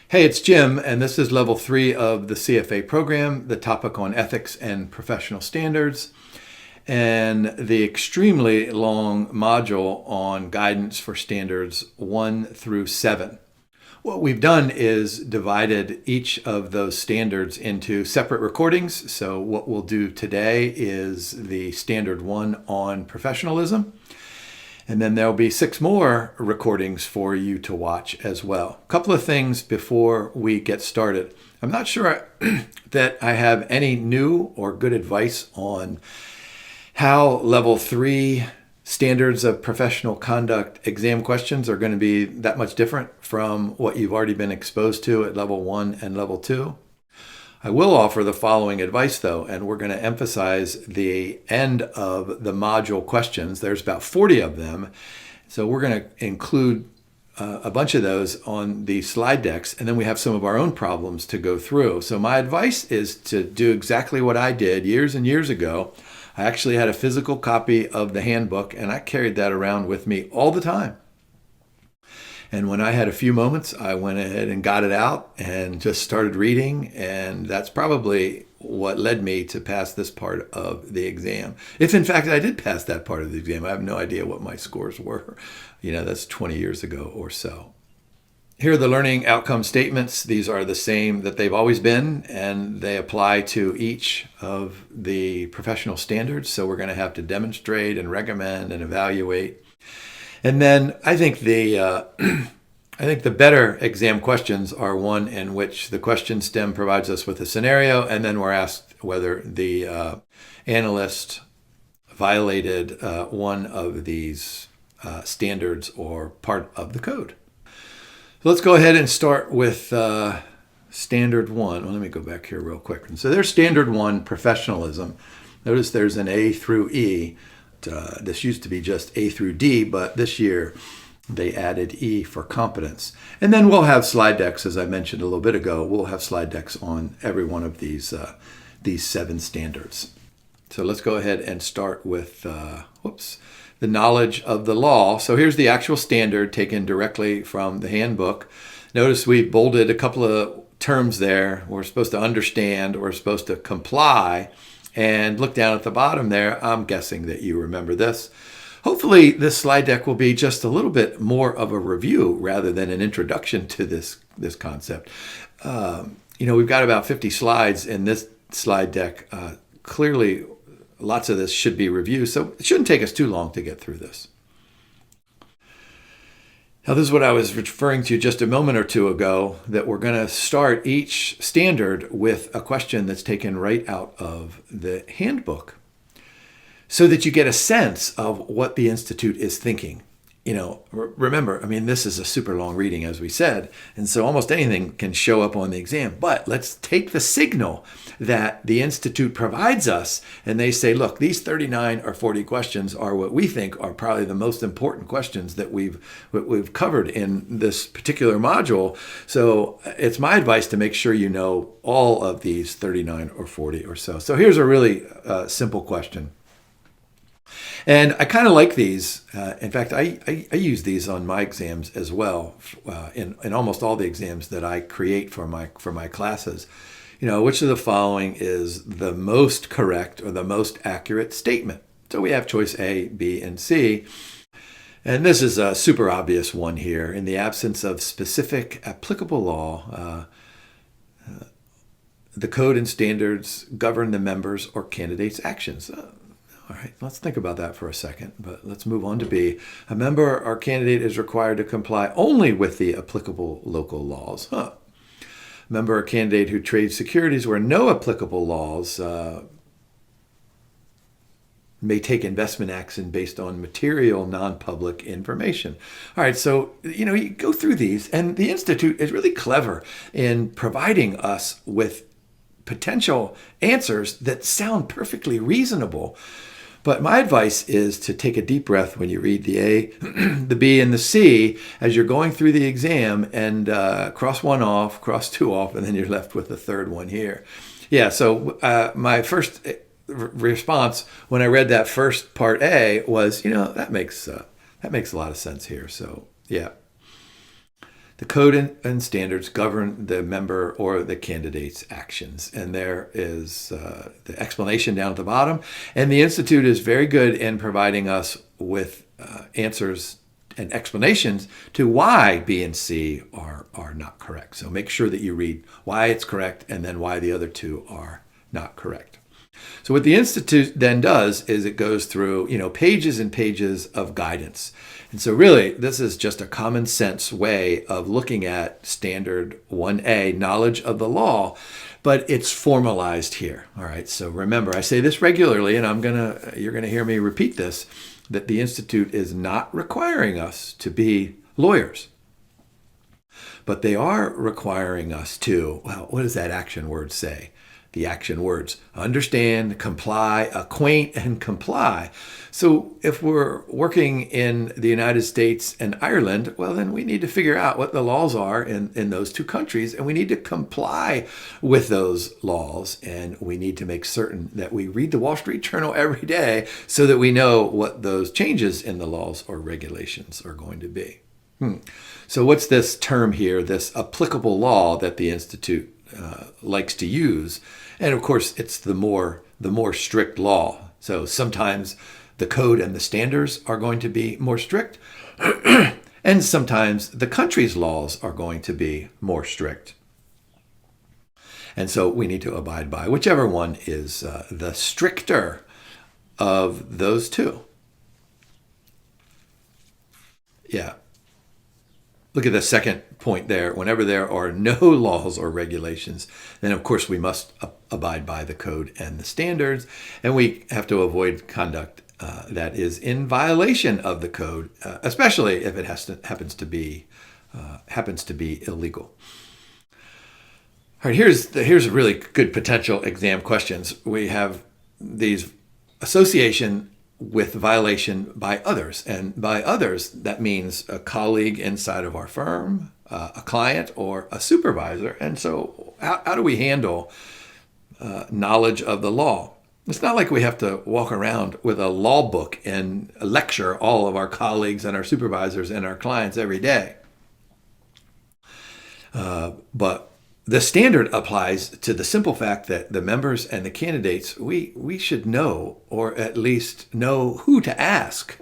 Hey, it's Jim, and this is level 3 of the CFA program, the topic on ethics and professional standards, and the extremely long module on guidance for standards 1 through 7. What we've done is divided each of those standards into separate recordings. So what we'll do today is the standard 1 on professionalism. And then there'll be 6 more recordings for you to watch as well. A couple of things before we get started. I'm not sure that I have any new or good advice on how level 3 standards of professional conduct exam questions are going to be that much different from what you've already been exposed to at level 1 and level 2. I will offer the following advice, though, and we're going to emphasize the end of the module questions. There's about 40 of them, so we're going to include a bunch of those on the slide decks, and then we have some of our own problems to go through. So my advice is to do exactly what I did years and years ago. I actually had a physical copy of the handbook, and I carried that around with me all the time. And when I had a few moments, I went ahead and got it out and just started reading. And that's probably what led me to pass this part of the exam. If in fact I did pass that part of the exam, I have no idea what my scores were. That's 20 years ago or so. Here are the learning outcome statements. These are the same that they've always been, and they apply to each of the professional standards. So we're going to have to demonstrate and recommend and evaluate. And then I think the better exam questions are one in which the question stem provides us with a scenario, and then we're asked whether the analyst violated one of these standards or part of the code. So let's go ahead and start with standard 1. Well, let me go back here real quick. And so there's standard 1, professionalism. Notice there's an A through E. This used to be just A through D, but this year they added E for competence. And then we'll have slide decks, as I mentioned a little bit ago. We'll have slide decks on every one of these 7 standards. So let's go ahead and start with the knowledge of the law. So here's the actual standard taken directly from the handbook. Notice we've bolded a couple of terms there. We're supposed to understand, we're supposed to comply. And look down at the bottom there. I'm guessing that you remember this. Hopefully this slide deck will be just a little bit more of a review rather than an introduction to this concept. We've got about 50 slides in this slide deck. Clearly, lots of this should be reviewed, so it shouldn't take us too long to get through this. Now, this is what I was referring to just a moment or two ago, that we're going to start each standard with a question that's taken right out of the handbook so that you get a sense of what the Institute is thinking. Remember, this is a super long reading, as we said, and so almost anything can show up on the exam. But let's take the signal that the Institute provides us, and they say, look, these 39 or 40 questions are what we think are probably the most important questions that we've covered in this particular module. So it's my advice to make sure you know all of these 39 or 40 or so. So here's a really simple question. And I kind of like these. In fact, I use these on my exams as well, in almost all the exams that I create for my classes. Which of the following is the most correct or the most accurate statement? So we have choice A, B, and C. And this is a super obvious one here. In the absence of specific applicable law, the code and standards govern the members' or candidates' actions. All right, let's think about that for a second, but let's move on to B. A member or candidate is required to comply only with the applicable local laws. Member or candidate who trades securities where no applicable laws may take investment action based on material non-public information. All right, so you go through these, and the Institute is really clever in providing us with potential answers that sound perfectly reasonable. But my advice is to take a deep breath when you read the A, the B, and the C as you're going through the exam, and cross one off, cross two off, and then you're left with the third one here. Yeah, so my first response when I read that first part A was, that makes a lot of sense here. So, yeah. The code and standards govern the member or the candidate's actions. And there is the explanation down at the bottom. And the Institute is very good in providing us with answers and explanations to why B and C are not correct. So make sure that you read why it's correct and then why the other two are not correct. So what the Institute then does is it goes through, pages and pages of guidance. And so really, this is just a common sense way of looking at Standard 1A, knowledge of the law, but it's formalized here. All right, so remember, I say this regularly, and you're gonna hear me repeat this, that the Institute is not requiring us to be lawyers, but they are requiring us to, what does that action word say? The action words: understand, comply, acquaint, and comply. So if we're working in the United States and Ireland, well, then we need to figure out what the laws are in those two countries, and we need to comply with those laws, and we need to make certain that we read the Wall Street Journal every day so that we know what those changes in the laws or regulations are going to be. So what's this term here, this applicable law that the Institute likes to use? And of course, it's the more strict law. So sometimes the code and the standards are going to be more strict, and sometimes the country's laws are going to be more strict. And so we need to abide by whichever one is the stricter of those two. Yeah. Look at the second point there. Whenever there are no laws or regulations, then of course we must abide by the code and the standards, and we have to avoid conduct that is in violation of the code, especially if it happens to be illegal. All right, here's really good potential exam questions. We have these association with violation by others. And by others, that means a colleague inside of our firm, a client, or a supervisor. And so how do we handle knowledge of the law? It's not like we have to walk around with a law book and lecture all of our colleagues and our supervisors and our clients every day. But the standard applies to the simple fact that the members and the candidates, we should know, or at least know who to ask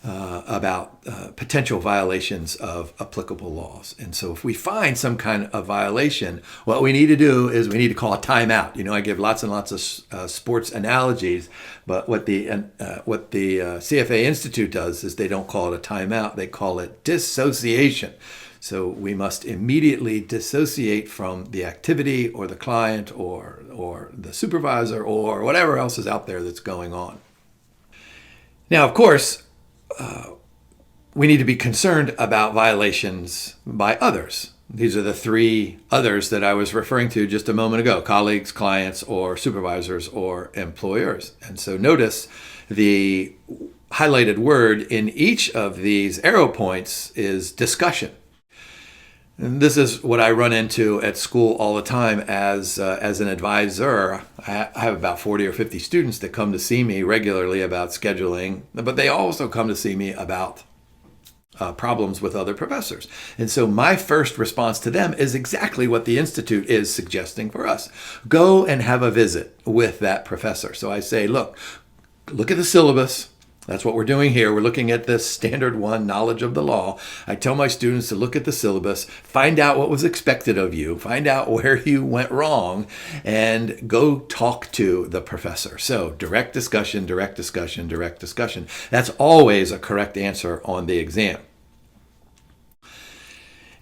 about potential violations of applicable laws. And so if we find some kind of violation, what we need to do is we need to call a timeout. I give lots and lots of sports analogies, but what the CFA Institute does is they don't call it a timeout, they call it dissociation. So we must immediately dissociate from the activity or the client or the supervisor or whatever else is out there that's going on. Now, of course, we need to be concerned about violations by others. These are the three others that I was referring to just a moment ago: colleagues, clients, or supervisors, or employers. And so notice the highlighted word in each of these arrow points is discussion. And this is what I run into at school all the time as an advisor. I have about 40 or 50 students that come to see me regularly about scheduling, but they also come to see me about problems with other professors. And so my first response to them is exactly what the Institute is suggesting for us. Go and have a visit with that professor. So I say, look at the syllabus. That's what we're doing here. We're looking at this Standard 1, knowledge of the law. I tell my students to look at the syllabus, find out what was expected of you, find out where you went wrong, and go talk to the professor. So direct discussion, direct discussion, direct discussion. That's always a correct answer on the exam.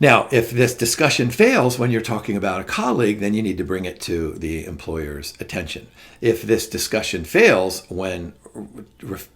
Now, if this discussion fails when you're talking about a colleague, then you need to bring it to the employer's attention. If this discussion fails when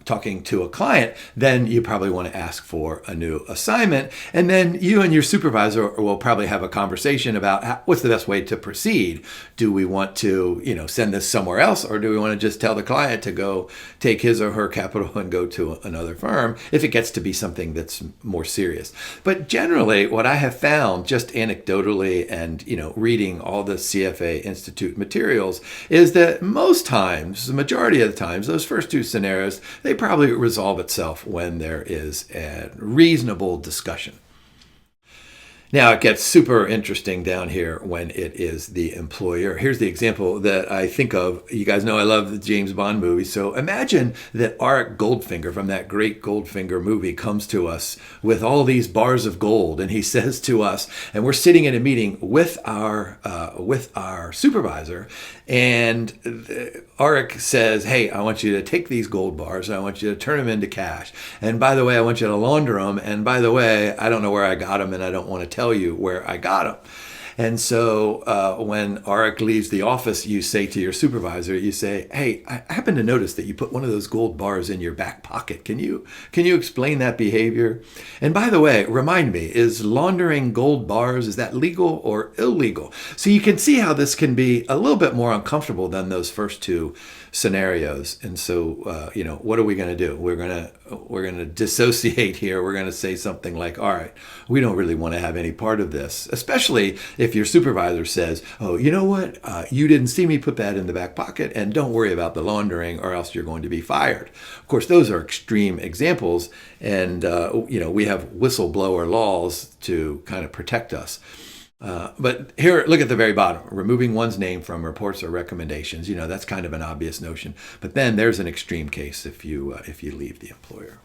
talking to a client, then you probably want to ask for a new assignment. And then you and your supervisor will probably have a conversation about what's the best way to proceed. Do we want to, send this somewhere else, or do we want to just tell the client to go take his or her capital and go to another firm if it gets to be something that's more serious? But generally, what I have found just anecdotally and, reading all the CFA Institute materials is that most times, the majority of the times, those first two scenarios, they probably resolve itself when there is a reasonable discussion. Now it gets super interesting down here when it is the employer. Here's the example that I think of. You guys know I love the James Bond movies. So imagine that Arik Goldfinger from that great Goldfinger movie comes to us with all these bars of gold, and he says to us, and we're sitting in a meeting with our supervisor, and Arik says, "Hey, I want you to take these gold bars and I want you to turn them into cash. And by the way, I want you to launder them. And by the way, I don't know where I got them and I don't want to tell you where I got them." And so when Arik leaves the office, you say to your supervisor, you say, "Hey, I happen to notice that you put one of those gold bars in your back pocket. Can you explain that behavior? And by the way, remind me, is laundering gold bars, is that legal or illegal?" So you can see how this can be a little bit more uncomfortable than those first two scenarios. And so, what are we going to do? We're going to dissociate here. We're going to say something like, "All right, we don't really want to have any part of this," especially if your supervisor says, "Oh, you know what? You didn't see me put that in the back pocket, and don't worry about the laundering or else you're going to be fired." Of course, those are extreme examples, and we have whistleblower laws to kind of protect us. But here, look at the very bottom, removing one's name from reports or recommendations. That's kind of an obvious notion. But then there's an extreme case if you leave the employer.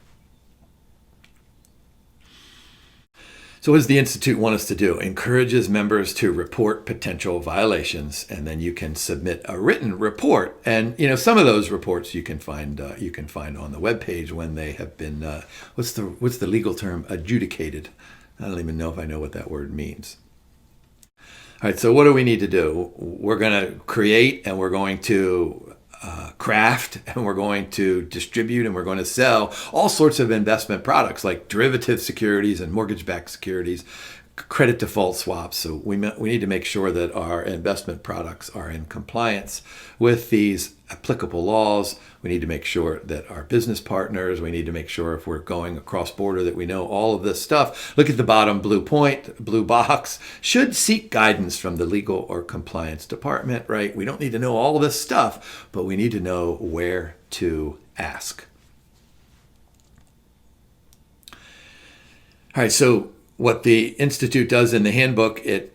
So what does the Institute want us to do? Encourages members to report potential violations, and then you can submit a written report. And some of those reports you can find on the webpage when they have been what's the legal term? Adjudicated. I don't even know if I know what that word means. All right, so what do we need to do? We're going to create, and we're going to craft, and we're going to distribute, and we're going to sell all sorts of investment products like derivative securities and mortgage-backed securities, credit default swaps. So we need to make sure that our investment products are in compliance with these applicable laws. We need to make sure that our business partners, we need to make sure if we're going across border that we know all of this stuff. Look at the bottom blue box, should seek guidance from the legal or compliance department, right? We don't need to know all this stuff, but we need to know where to ask. All right, so what the Institute does in the handbook, it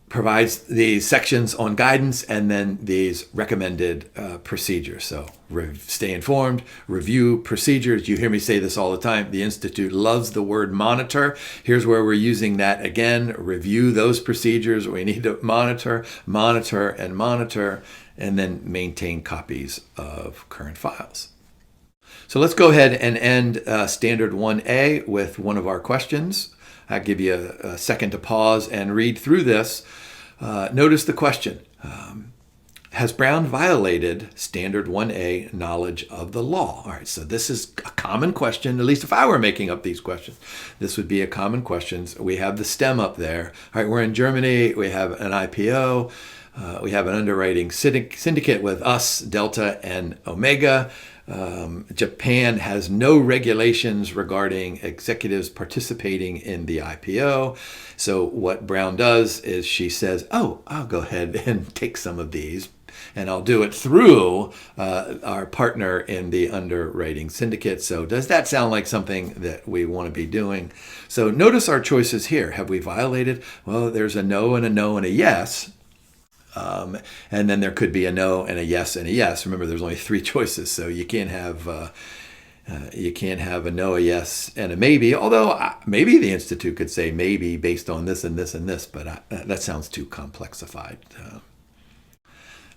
provides these sections on guidance and then these recommended procedures. So stay informed, review procedures. You hear me say this all the time. The Institute loves the word monitor. Here's where we're using that again. Review those procedures. We need to monitor, and then maintain copies of current files. So let's go ahead and end Standard 1A with one of our questions. I'll give you a second to pause and read through this. Notice the question. Has Brown violated Standard 1A knowledge of the law? All right, so this is a common question, at least if I were making up these questions. This would be a common question. We have the stem up there. All right, we're in Germany. We have an IPO. We have an underwriting syndicate with us, Delta, and Omega. Japan has no regulations regarding executives participating in the IPO. So what Brown does is she says, "Oh, I'll go ahead and take some of these, and I'll do it through our partner in the underwriting syndicate." So does that sound like something that we want to be doing? So notice our choices here. Have we violated? Well, there's a no and a yes. And then there could be a no and a yes and a yes. Remember, there's only three choices, so you can't have a no, a yes, and a maybe. Although maybe the Institute could say maybe based on this and this and this, but that sounds too complexified.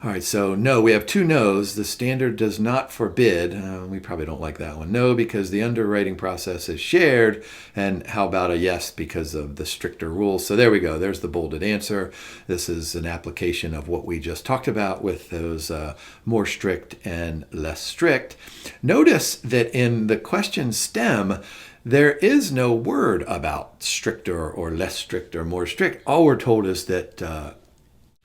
All right, so no, we have two no's. The standard does not forbid. We probably don't like that one. No, because the underwriting process is shared. And how about a yes because of the stricter rules? So there we go. There's the bolded answer. This is an application of what we just talked about with those more strict and less strict. Notice that in the question stem, there is no word about stricter or less strict or more strict. All we're told is that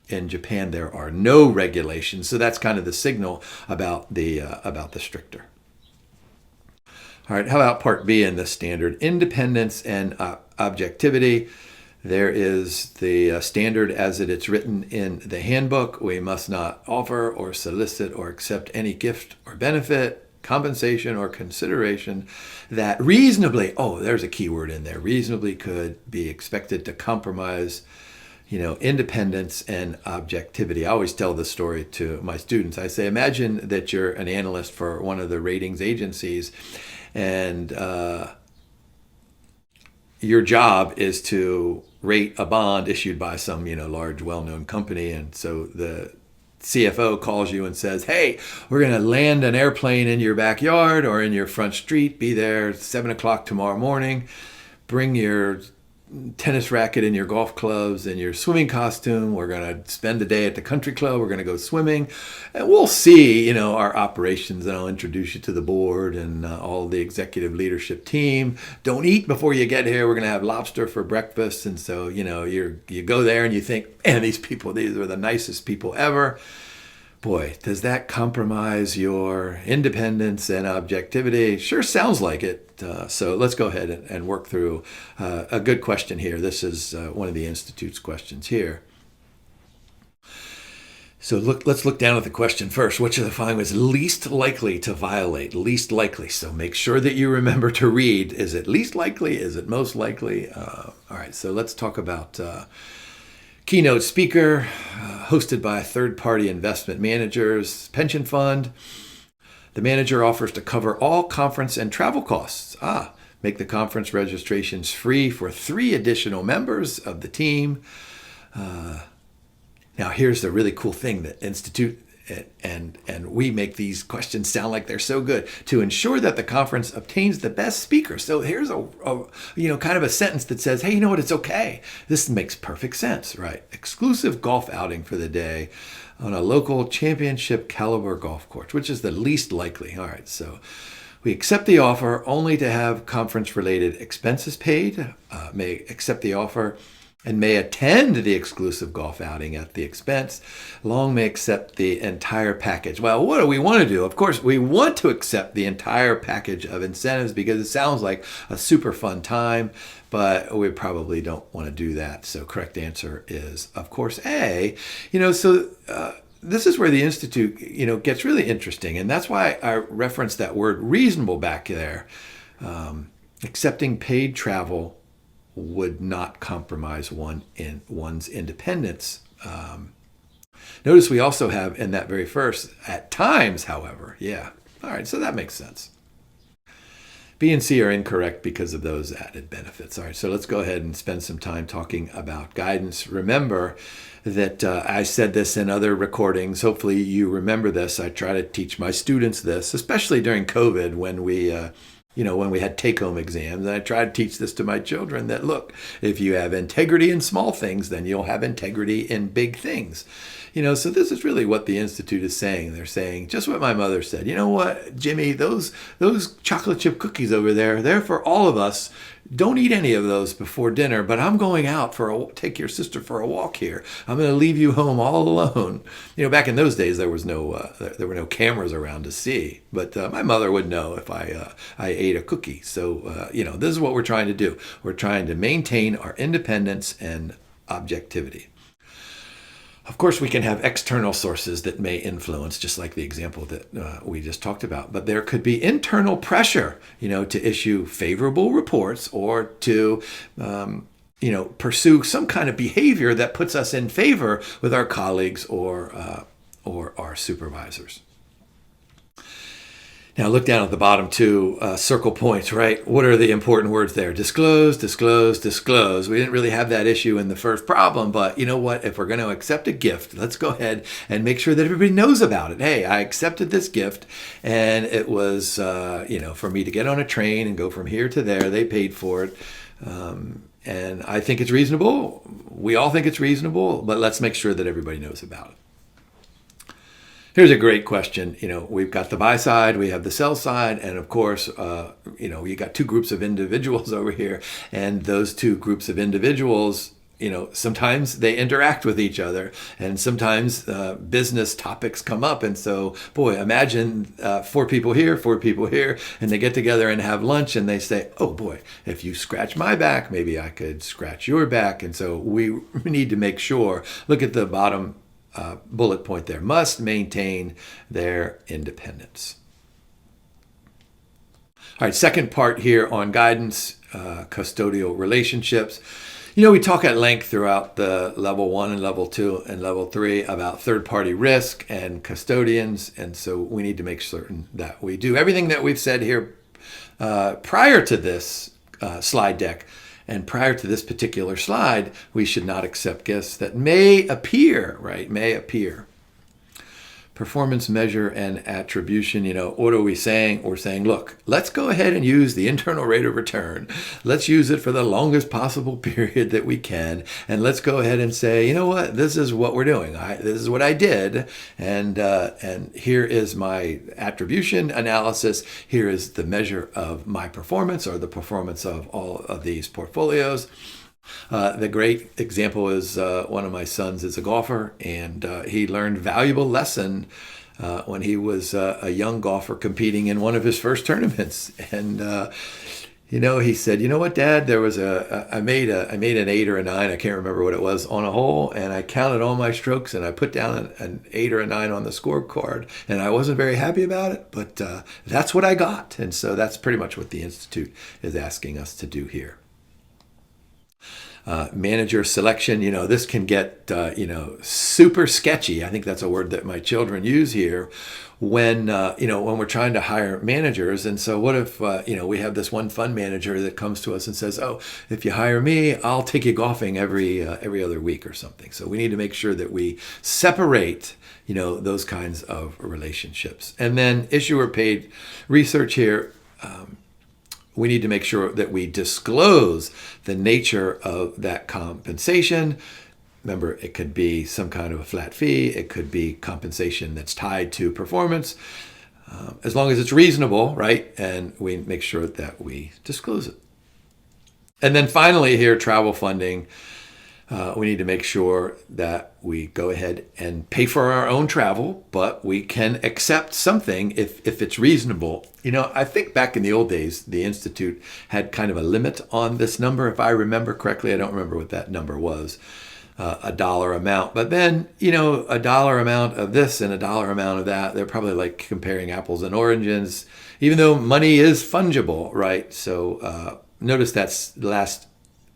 in Japan, there are no regulations, so that's kind of the signal about the stricter. All right, how about Part B in the standard? Independence and objectivity. There is the standard as it's written in the handbook. We must not offer or solicit or accept any gift or benefit compensation or consideration that reasonably, oh, there's a key word in there, reasonably could be expected to compromise, independence and objectivity. I always tell this story to my students. I say, imagine that you're an analyst for one of the ratings agencies, and your job is to rate a bond issued by some, large, well-known company. And so the CFO calls you and says, hey, we're going to land an airplane in your backyard or in your front street. Be there 7 o'clock tomorrow morning. Bring your tennis racket and your golf clubs and your swimming costume. We're going to spend the day at the country club. We're going to go swimming. And we'll see, our operations, and I'll introduce you to the board and all the executive leadership team. Don't eat before you get here. We're going to have lobster for breakfast. And so, you go there and you think, man, these are the nicest people ever. Boy, does that compromise your independence and objectivity? Sure sounds like it. So let's go ahead and work through a good question here. This is one of the Institute's questions here. So let's look down at the question first. Which of the following was least likely to violate? Least likely. So make sure that you remember to read. Is it least likely? Is it most likely? All right, so let's talk about keynote speaker, hosted by third-party investment managers, pension fund. The manager offers to cover all conference and travel costs. Make the conference registrations free for 3 additional members of the team. Now, here's the really cool thing that Institute and we make these questions sound like they're so good. To ensure that the conference obtains the best speaker. So here's a kind of a sentence that says, hey, you know what? It's okay. This makes perfect sense, right? Exclusive golf outing for the day on a local championship caliber golf course, which is the least likely. All right, so we accept the offer only to have conference-related expenses paid. May accept the offer and may attend the exclusive golf outing at the expense. Long may accept the entire package. Well, what do we want to do? Of course, we want to accept the entire package of incentives because it sounds like a super fun time, but we probably don't want to do that. So correct answer is, of course, A. This is where the Institute, gets really interesting. And that's why I referenced that word reasonable back there. Accepting paid travel would not compromise one's independence. Notice we also have in that very first, at times, however. Yeah. All right, so that makes sense. B and C are incorrect because of those added benefits. All right, so let's go ahead and spend some time talking about guidance. Remember that I said this in other recordings. Hopefully you remember this. I try to teach my students this, especially during COVID when we had take-home exams. And I try to teach this to my children that, look, if you have integrity in small things, then you'll have integrity in big things. So this is really what the Institute is saying. They're saying just what my mother said. You know what, Jimmy, those chocolate chip cookies over there, they're for all of us. Don't eat any of those before dinner, but I'm going out take your sister for a walk here. I'm going to leave you home all alone. Back in those days, there were no cameras around to see, but my mother would know if I ate a cookie. So, this is what we're trying to do. We're trying to maintain our independence and objectivity. Of course, we can have external sources that may influence, just like the example that we just talked about. But there could be internal pressure, to issue favorable reports or to, pursue some kind of behavior that puts us in favor with our colleagues or our supervisors. Now look down at the bottom 2 circle points, right? What are the important words there? Disclose, disclose, disclose. We didn't really have that issue in the first problem, but you know what? If we're going to accept a gift, let's go ahead and make sure that everybody knows about it. Hey, I accepted this gift and it was, for me to get on a train and go from here to there. They paid for it. And I think it's reasonable. We all think it's reasonable, but let's make sure that everybody knows about it. Here's a great question. We've got the buy side, we have the sell side, and of course, you got 2 groups of individuals over here, and those 2 groups of individuals, sometimes they interact with each other, and sometimes business topics come up. And so, boy, imagine 4 people here, and they get together and have lunch, and they say, oh boy, if you scratch my back, maybe I could scratch your back. And so we need to make sure, look at the bottom bullet point there, must maintain their independence. All right, second part here on guidance, custodial relationships. You know, we talk at length throughout the level 1 and level 2 and level 3 about third-party risk and custodians, and so we need to make certain that we do everything that we've said here prior to this slide deck. And prior to this particular slide, we should not accept gifts that may appear, right? May appear. Performance measure and attribution, you know, what are we saying? We're saying, look, let's go ahead and use the internal rate of return. Let's use it for the longest possible period that we can. And let's go ahead and say, you know what, this is what we're doing. This is what I did. And here is my attribution analysis. Here is the measure of my performance or the performance of all of these portfolios. The great example is one of my sons is a golfer, and he learned valuable lesson when he was a young golfer competing in one of his first tournaments. And you know, he said, "You know what, Dad? There was I made an 8 or a 9. I can't remember what it was on a hole, and I counted all my strokes, and I put down an 8 or a 9 on the scorecard, and I wasn't very happy about it, but that's what I got." And so that's pretty much what the Institute is asking us to do here. Manager selection, you know, this can get, super sketchy. I think that's a word that my children use here when we're trying to hire managers. And so what if, we have this one fund manager that comes to us and says, oh, if you hire me, I'll take you golfing every other week or something. So we need to make sure that we separate, those kinds of relationships. And then issuer paid research here. We need to make sure that we disclose the nature of that compensation. Remember, it could be some kind of a flat fee. It could be compensation that's tied to performance, as long as it's reasonable, right? And we make sure that we disclose it. And then finally here, travel funding. We need to make sure that we go ahead and pay for our own travel, but we can accept something if it's reasonable. I think back in the old days, the Institute had kind of a limit on this number. If I remember correctly, I don't remember what that number was, a dollar amount. But then, a dollar amount of this and a dollar amount of that, they're probably like comparing apples and oranges, even though money is fungible, right? So notice that's the last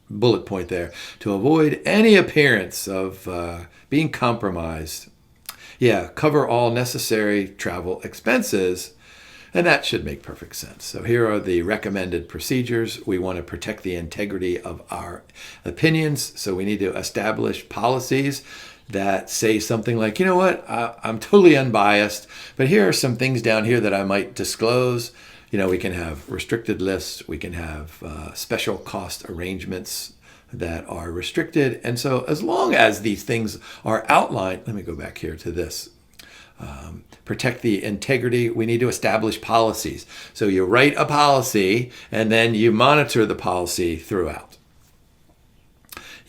bullet point there, to avoid any appearance of being compromised. Cover all necessary travel expenses, and that should make perfect sense. So here are the recommended procedures. We want to protect the integrity of our opinions, so we need to establish policies that say something like, you know what, I'm totally unbiased, but here are some things down here that I might disclose. We can have restricted lists. We can have special cost arrangements that are restricted. And so as long as these things are outlined, let me go back here to this. Protect the integrity. We need to establish policies. So you write a policy and then you monitor the policy throughout.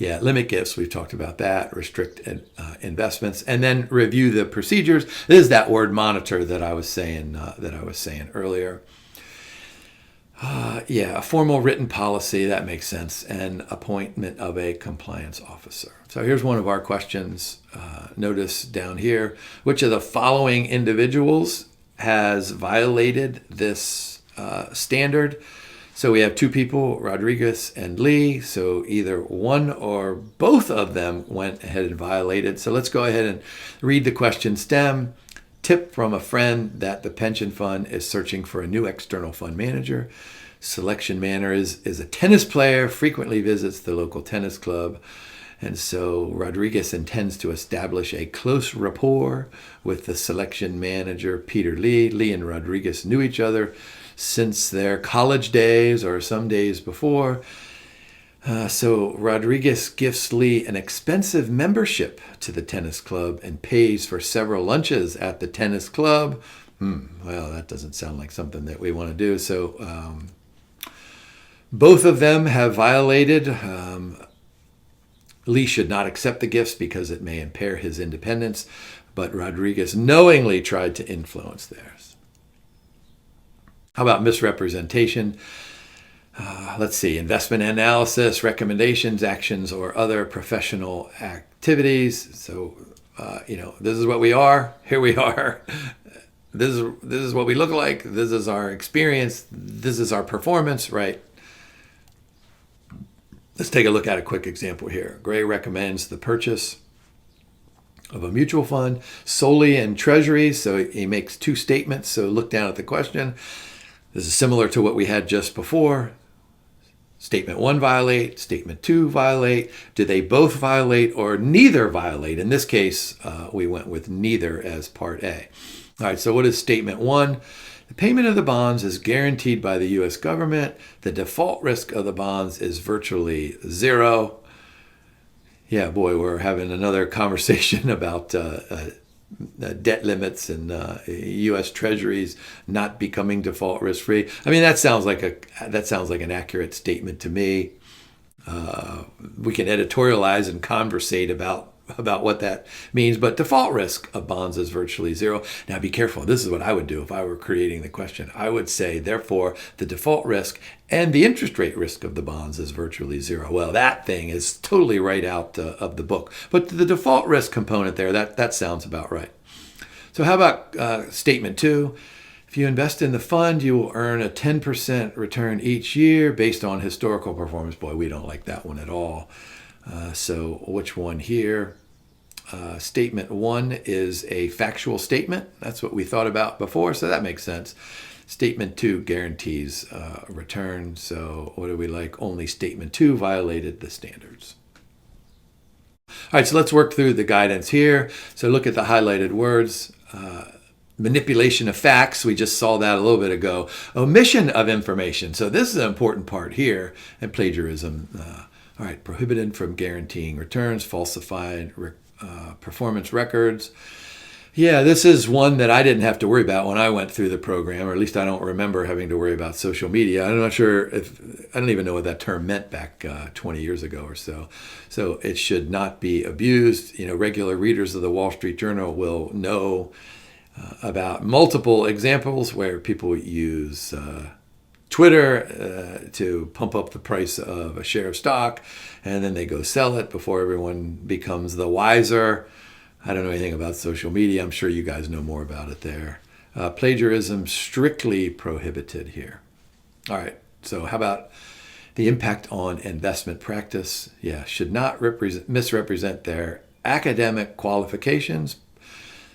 Limit gifts. We've talked about that. Restrict investments, and then review the procedures. This is that word monitor that I was saying earlier. A formal written policy, that makes sense, and appointment of a compliance officer. So here's one of our questions. Notice down here, which of the following individuals has violated this standard? So we have two people, Rodriguez and Lee. So either one or both of them went ahead and violated. So let's go ahead and read the question stem. Tip from a friend that the pension fund is searching for a new external fund manager. Selection manner is a tennis player, frequently visits the local tennis club. And so Rodriguez intends to establish a close rapport with the selection manager, Peter Lee. Lee and Rodriguez knew each other since their college days or some days before. So Rodriguez gifts Lee an expensive membership to the tennis club and pays for several lunches at the tennis club. Well, that doesn't sound like something that we want to do. So both of them have violated. Lee should not accept the gifts because it may impair his independence, but Rodriguez knowingly tried to influence theirs. How about misrepresentation? Let's see, investment analysis, recommendations, actions, or other professional activities. So, this is what we are. Here we are. this is what we look like. This is our experience. This is our performance, right? Let's take a look at a quick example here. Gray recommends the purchase of a mutual fund solely in treasuries. So he makes two statements. So look down at the question. This is similar to what we had just before. Statement 1 violate, statement 2 violate. Do they both violate or neither violate? In this case, we went with neither as part A. All right, so what is statement 1? The payment of the bonds is guaranteed by the U.S. government. The default risk of the bonds is virtually zero. Yeah, boy, we're having another conversation about debt limits and U.S. Treasuries not becoming default risk free. I mean, that sounds like an accurate statement to me. We can editorialize and conversate about what that means, but default risk of bonds is virtually zero. Now, be careful. This is what I would do if I were creating the question. I would say, therefore, the default risk and the interest rate risk of the bonds is virtually zero. Well, that thing is totally right out of the book. But the default risk component there, that sounds about right. So how about statement 2? If you invest in the fund, you will earn a 10% return each year based on historical performance. Boy, we don't like that one at all. So which one here? Statement 1 is a factual statement. That's what we thought about before, so that makes sense. Statement 2 guarantees a return. So what do we like? Only statement 2 violated the standards. All right, so let's work through the guidance here. So look at the highlighted words. Manipulation of facts, we just saw that a little bit ago. Omission of information. So this is an important part here. And plagiarism. All right, prohibited from guaranteeing returns, falsified performance records. Yeah, this is one that I didn't have to worry about when I went through the program, or at least I don't remember having to worry about social media. I'm not sure I don't even know what that term meant back 20 years ago or so. So it should not be abused. Regular readers of the Wall Street Journal will know about multiple examples where people use Twitter to pump up the price of a share of stock, and then they go sell it before everyone becomes the wiser. I don't know anything about social media. I'm sure you guys know more about it there. Plagiarism strictly prohibited here. All right, so how about the impact on investment practice? Yeah, should not misrepresent their academic qualifications,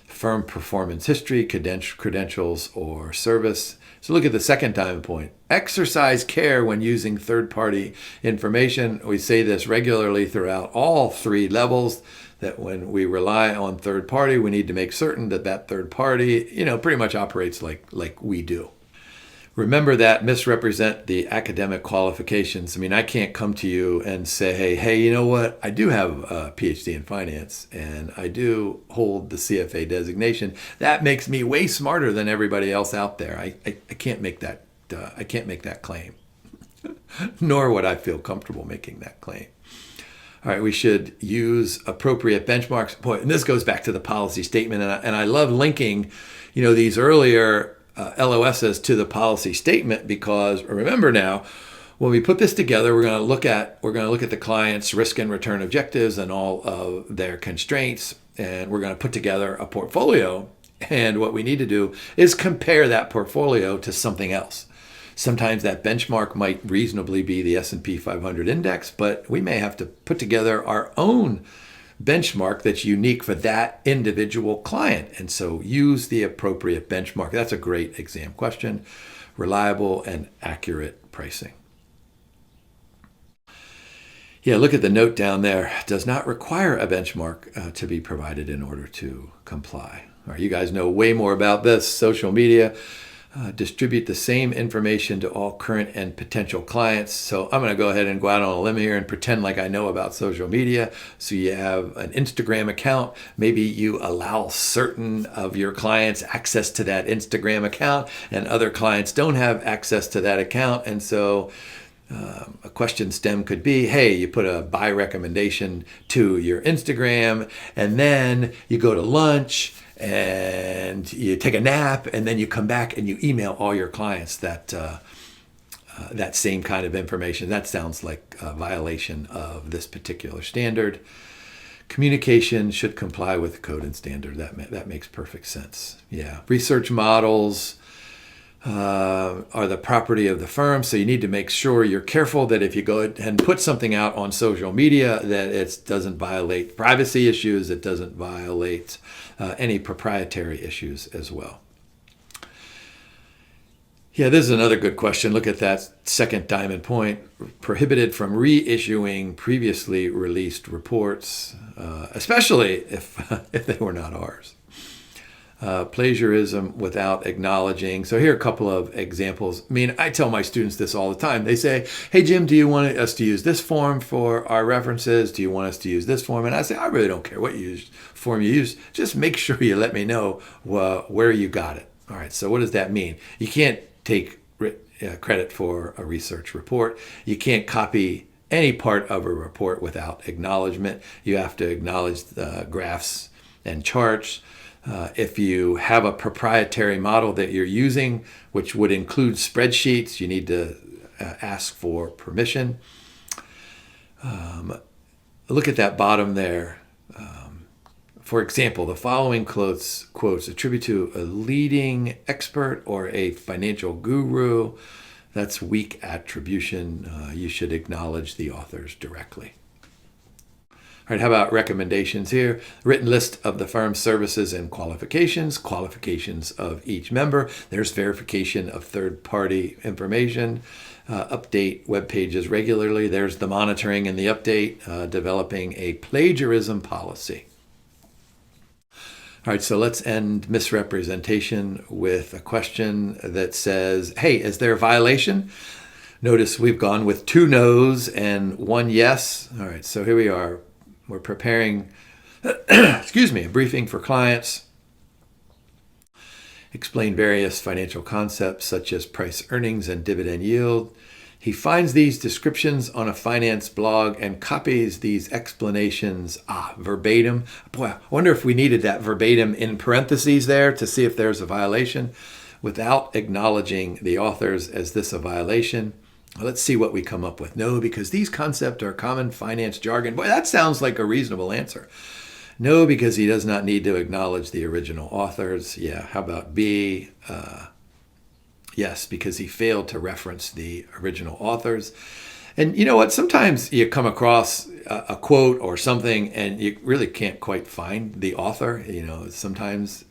firm performance history, credentials, or service. So look at the second time point. Exercise care when using third-party information. We say this regularly throughout all 3 levels, that when we rely on third party, we need to make certain that that third party, pretty much operates like we do. Remember that misrepresent the academic qualifications. I mean, I can't come to you and say, hey, you know what? I do have a PhD in finance and I do hold the CFA designation. That makes me way smarter than everybody else out there. I can't make that. I can't make that claim, nor would I feel comfortable making that claim. All right, we should use appropriate benchmarks. Boy, and this goes back to the policy statement, and I love linking, these earlier LOSs to the policy statement, because remember now, when we put this together, we're going to look at the client's risk and return objectives and all of their constraints, and we're going to put together a portfolio. And what we need to do is compare that portfolio to something else. Sometimes that benchmark might reasonably be the S&P 500 index, but we may have to put together our own benchmark that's unique for that individual client. And so use the appropriate benchmark. That's a great exam question. Reliable and accurate pricing. Yeah, look at the note down there. Does not require a benchmark to be provided in order to comply. All right, you guys know way more about this. Social media. Distribute the same information to all current and potential clients. So I'm going to go ahead and go out on a limb here and pretend like I know about social media. So you have an Instagram account. Maybe you allow certain of your clients access to that Instagram account, and other clients don't have access to that account. And so a question stem could be, hey, you put a buy recommendation to your Instagram, and then you go to lunch and you take a nap, and then you come back and you email all your clients that same kind of information. That sounds like a violation of this particular standard. Communication should comply with code and standard. That makes perfect sense. Yeah. Research models are the property of the firm, so you need to make sure you're careful that if you go ahead and put something out on social media, that it doesn't violate privacy issues, it doesn't violate any proprietary issues as well. Yeah, this is another good question. Look at that second diamond point. Prohibited from reissuing previously released reports, especially if they were not ours. Plagiarism without acknowledging. So here are a couple of examples. I mean, I tell my students this all the time. They say, hey, Jim, do you want us to use this form for our references? Do you want us to use this form? And I say, I really don't care what form you use. Just make sure you let me know where you got it. All right, so what does that mean? You can't take credit for a research report. You can't copy any part of a report without acknowledgement. You have to acknowledge the graphs and charts. If you have a proprietary model that you're using, which would include spreadsheets, you need to ask for permission. Look at that bottom there. For example, the following quotes attribute to a leading expert or a financial guru. That's weak attribution. You should acknowledge the authors directly. All right, how about recommendations here? Written list of the firm's services and qualifications of each member. There's verification of third-party information. Update web pages regularly. There's the monitoring and the update. Developing a plagiarism policy. All right, so let's end misrepresentation with a question that says, hey, is there a violation? Notice we've gone with 2 no's and 1 yes. All right, so here we are. We're preparing, a briefing for clients. Explain various financial concepts such as price earnings and dividend yield. He finds these descriptions on a finance blog and copies these explanations verbatim. Boy, I wonder if we needed that verbatim in parentheses there to see if there's a violation. Without acknowledging the authors, is this a violation? Well, let's see what we come up with. No, because these concepts are common finance jargon. Boy, that sounds like a reasonable answer. No, because he does not need to acknowledge the original authors. Yeah, how about B? Yes, because he failed to reference the original authors. And you know what? Sometimes you come across a quote or something and you really can't quite find the author. You know, sometimes,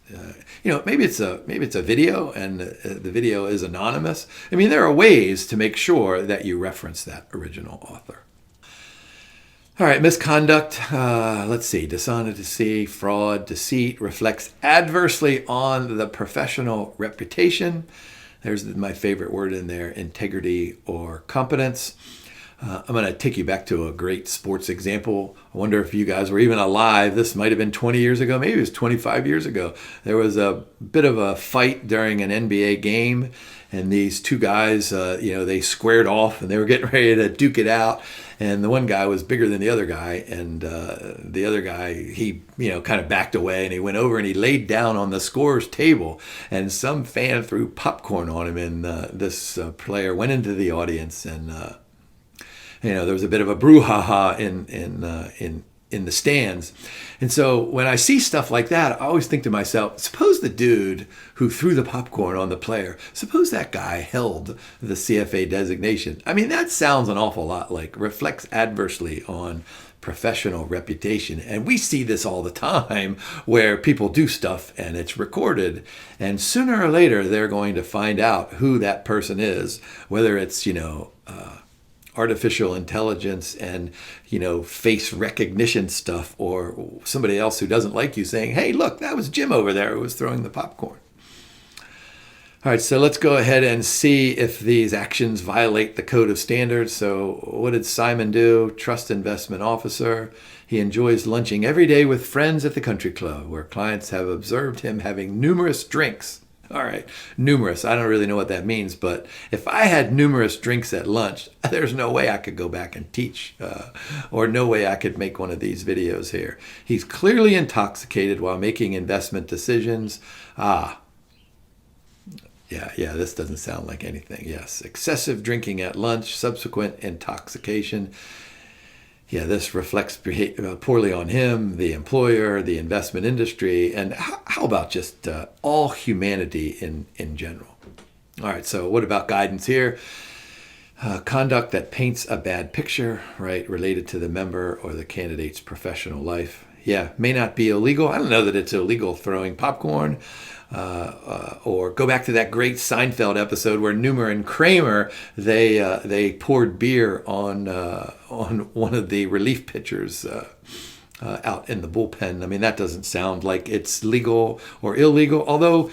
maybe it's a video and the video is anonymous. I mean, there are ways to make sure that you reference that original author. All right, misconduct. Let's see. Dishonesty, fraud, deceit reflects adversely on the professional reputation. There's my favorite word in there, integrity or competence. I'm going to take you back to a great sports example. I wonder if you guys were even alive. This might have been 20 years ago. Maybe it was 25 years ago. There was a bit of a fight during an NBA game, and these 2 guys, they squared off, and they were getting ready to duke it out. And the one guy was bigger than the other guy, and the other guy, he kind of backed away, and he went over and he laid down on the scorer's table, and some fan threw popcorn on him, and this player went into the audience, and there was a bit of a brouhaha in the stands. And so when I see stuff like that, I always think to myself, suppose the dude who threw the popcorn on the player, suppose that guy held the CFA designation. I mean, that sounds an awful lot like reflects adversely on professional reputation. And we see this all the time where people do stuff and it's recorded. And sooner or later, they're going to find out who that person is, whether it's, artificial intelligence and, face recognition stuff, or somebody else who doesn't like you saying, hey, look, that was Jim over there who was throwing the popcorn. All right, so let's go ahead and see if these actions violate the code of standards. So what did Simon do? Trust investment officer. He enjoys lunching every day with friends at the country club, where clients have observed him having numerous drinks. All right, numerous. I don't really know what that means, but if I had numerous drinks at lunch, there's no way I could go back and teach, or no way I could make one of these videos here. He's clearly intoxicated while making investment decisions. Yeah, this doesn't sound like anything. Yes, excessive drinking at lunch, subsequent intoxication. Yeah, this reflects poorly on him, the employer, the investment industry, and how about just all humanity in general? All right, so what about guidance here? Conduct that paints a bad picture, right, related to the member or the candidate's professional life. Yeah, may not be illegal. I don't know that it's illegal throwing popcorn, or go back to that great Seinfeld episode where Newman and Kramer they poured beer on one of the relief pitchers out in the bullpen. I mean, that doesn't sound like it's legal or illegal. Although,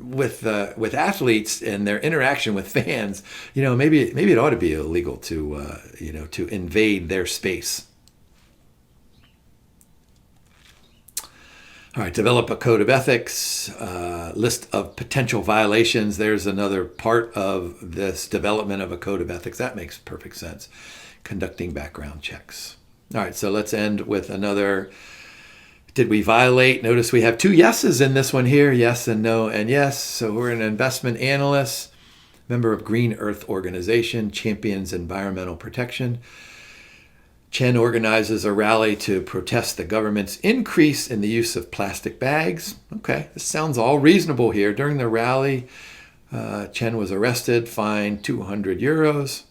with athletes and their interaction with fans, maybe it ought to be illegal to invade their space. All right, develop a code of ethics, list of potential violations. There's another part of this development of a code of ethics. That makes perfect sense. Conducting background checks. All right, so let's end with another. Did we violate? Notice we have two yeses in this one here, yes and no and yes. So we're an investment analyst, member of Green Earth Organization, champions environmental protection. Chen organizes a rally to protest the government's increase in the use of plastic bags. Okay, this sounds all reasonable here. During the rally, Chen was arrested, fined €200.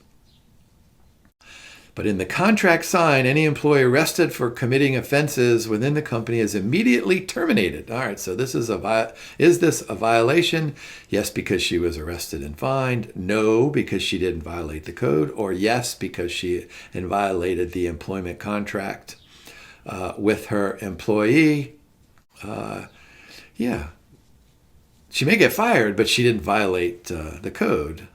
But in the contract signed, any employee arrested for committing offenses within the company is immediately terminated. All right, so this is is this a violation? Yes, because she was arrested and fined. No, because she didn't violate the code. Or yes, because she violated the employment contract with her employee. Yeah. She may get fired, but she didn't violate the code.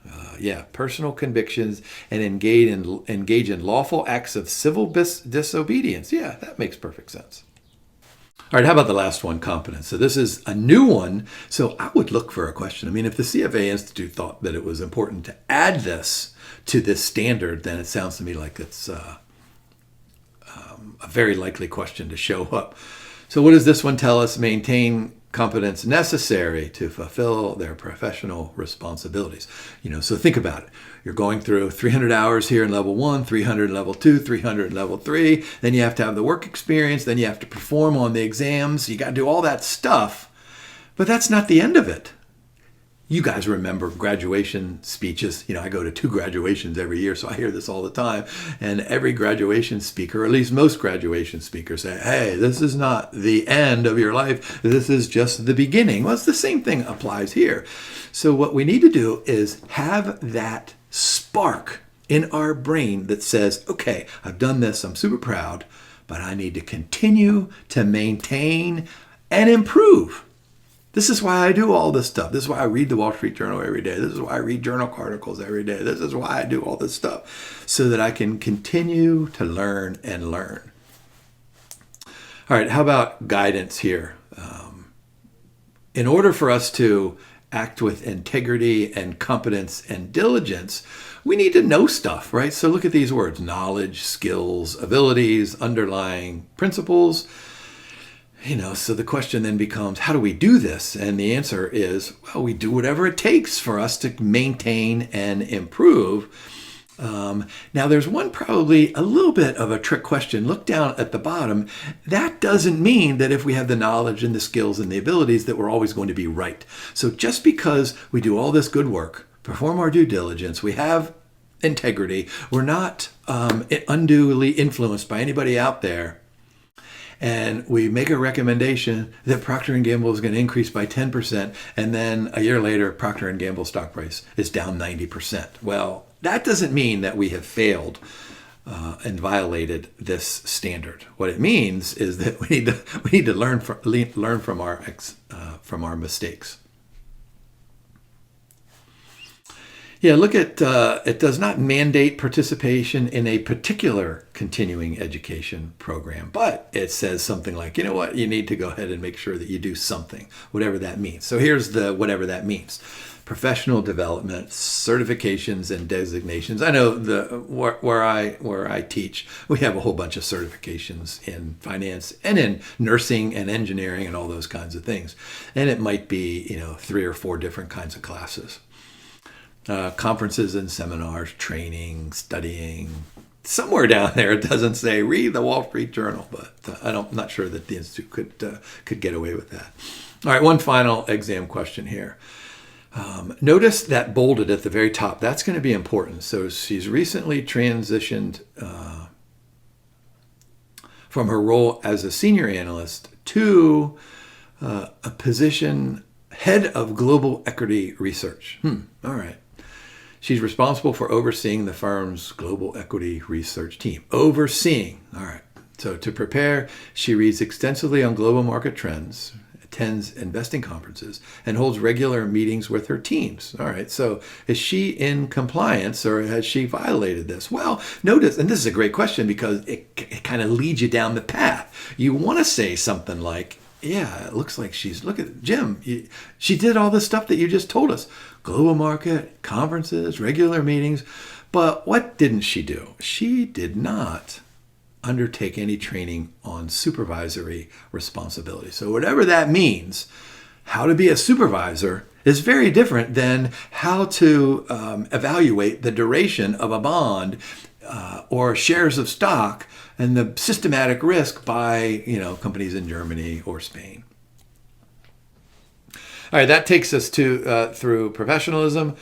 Personal convictions and engage in lawful acts of civil disobedience. Yeah, that makes perfect sense. All right, how about the last one, competence? So this is a new one. So I would look for a question. I mean, if the CFA Institute thought that it was important to add this to this standard, then it sounds to me like it's a very likely question to show up. So what does this one tell us? Maintain competence necessary to fulfill their professional responsibilities. So think about it. You're going through 300 hours here in level 1, 300 in level 2, 300 in level 3. Then you have to have the work experience. Then you have to perform on the exams. You got to do all that stuff. But that's not the end of it. You guys remember graduation speeches. I go to 2 graduations every year, so I hear this all the time. And every graduation speaker, or at least most graduation speakers, say, hey, this is not the end of your life. This is just the beginning. Well, it's the same thing applies here. So what we need to do is have that spark in our brain that says, okay, I've done this. I'm super proud, but I need to continue to maintain and improve. This is why I do all this stuff. This is why I read the Wall Street Journal every day. This is why I read journal articles every day. This is why I do all this stuff, so that I can continue to learn and learn. All right, how about guidance here? In order for us to act with integrity and competence and diligence, we need to know stuff, right? So look at these words: knowledge, skills, abilities, underlying principles. So the question then becomes, how do we do this? And the answer is, well, we do whatever it takes for us to maintain and improve. Now, there's one probably a little bit of a trick question. Look down at the bottom. That doesn't mean that if we have the knowledge and the skills and the abilities that we're always going to be right. So just because we do all this good work, perform our due diligence, we have integrity, we're not unduly influenced by anybody out there, and we make a recommendation that Procter & Gamble is going to increase by 10%, and then a year later, Procter & Gamble stock price is down 90%. Well, that doesn't mean that we have failed and violated this standard. What it means is that we need to learn from our mistakes. Yeah, look at, it does not mandate participation in a particular continuing education program, but it says something like, you know what, you need to go ahead and make sure that you do something, whatever that means. So here's the whatever that means. Professional development, certifications, and designations. I know where I teach, we have a whole bunch of certifications in finance and in nursing and engineering and all those kinds of things. And it might be, 3 or 4 different kinds of classes. Conferences and seminars, training, studying, somewhere down there it doesn't say read the Wall Street Journal, but I'm not sure that the Institute could get away with that. All right, one final exam question here. Notice that bolded at the very top. That's going to be important. So she's recently transitioned from her role as a senior analyst to a position head of global equity research. All right. She's responsible for overseeing the firm's global equity research team. Overseeing. All right. So to prepare, she reads extensively on global market trends, attends investing conferences, and holds regular meetings with her teams. All right, so is she in compliance or has she violated this? Well, notice, and this is a great question because it kind of leads you down the path. You want to say something like, yeah, it looks like look at Jim, she did all the stuff that you just told us. Global market, conferences, regular meetings. But what didn't she do? She did not undertake any training on supervisory responsibility. So whatever that means, how to be a supervisor is very different than how to evaluate the duration of a bond or shares of stock and the systematic risk by companies in Germany or Spain. All right, that takes us through professionalism.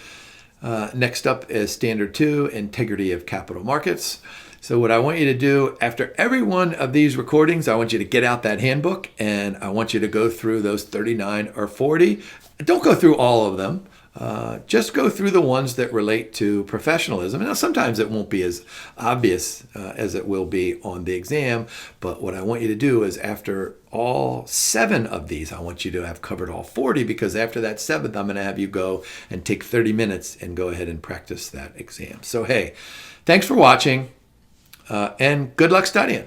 Next up is standard 2, integrity of capital markets. So what I want you to do after every one of these recordings, I want you to get out that handbook and I want you to go through those 39 or 40. Don't go through all of them. Just go through the ones that relate to professionalism. Now, sometimes it won't be as obvious as it will be on the exam, but what I want you to do is after all 7 of these, I want you to have covered all 40 because after that 7th, I'm going to have you go and take 30 minutes and go ahead and practice that exam. So, hey, thanks for watching. And good luck studying.